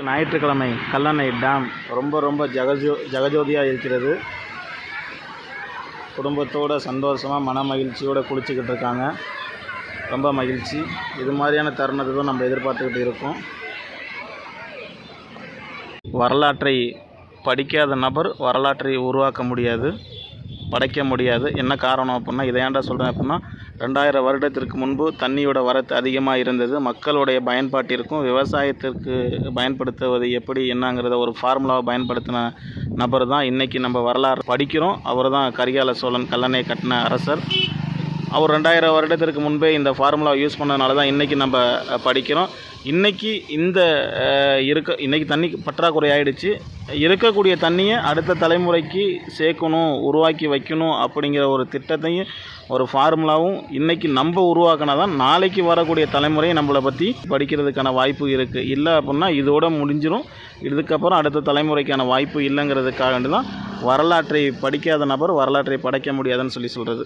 ஞாயிற்றுக்கிழமை கல்லணை டேம் ரொம்ப ஜெகஜோதியாக இருக்கிறது. குடும்பத்தோடு சந்தோஷமாக மன மகிழ்ச்சியோடு குளிச்சுக்கிட்டு இருக்காங்க. ரொம்ப மகிழ்ச்சி. இது மாதிரியான தருணத்தை தான் நம்ம எதிர்பார்த்துக்கிட்டு இருக்கோம். வரலாற்றை படிக்காத நபர் வரலாற்றை உருவாக்க முடியாது, படைக்க முடியாது. என்ன காரணம் அப்படின்னா, இதை ஏன்டா சொல்கிறேன் அப்படின்னா, 2000 வருடத்திற்கு முன்பு தண்ணியோட வரத்து அதிகமாக இருந்தது. மக்களுடைய பயன்பாட்டிற்கும் விவசாயத்திற்கு பயன்படுத்துவது எப்படி என்னங்கிறத ஒரு ஃபார்முலாவை பயன்படுத்தின நபர் தான் இன்றைக்கி நம்ம வரலாறு படிக்கிறோம். அவர் தான் கரிகால சோழன், கல்லணை கட்டின அரசர். அவர் 2000 வருடத்திற்கு முன்பே இந்த ஃபார்முலாவை யூஸ் பண்ணதுனால தான் இன்றைக்கி நம்ம படிக்கிறோம். இன்றைக்கி இன்றைக்கி தண்ணி பற்றாக்குறை ஆகிடுச்சு. இருக்கக்கூடிய தண்ணியை அடுத்த தலைமுறைக்கு சேர்க்கணும், உருவாக்கி வைக்கணும் அப்படிங்கிற ஒரு திட்டத்தையும் ஒரு ஃபார்முலாவும் இன்றைக்கி நம்ம உருவாக்கினா தான் நாளைக்கு வரக்கூடிய தலைமுறையை நம்மளை பற்றி படிக்கிறதுக்கான வாய்ப்பு இருக்குது. இல்லை அப்படின்னா இதோடு முடிஞ்சிடும். இதுக்கப்புறம் அடுத்த தலைமுறைக்கான வாய்ப்பு இல்லைங்கிறதுக்காக தான் வரலாற்றை படிக்காத நபர் வரலாற்றை படைக்க முடியாதுன்னு சொல்கிறது.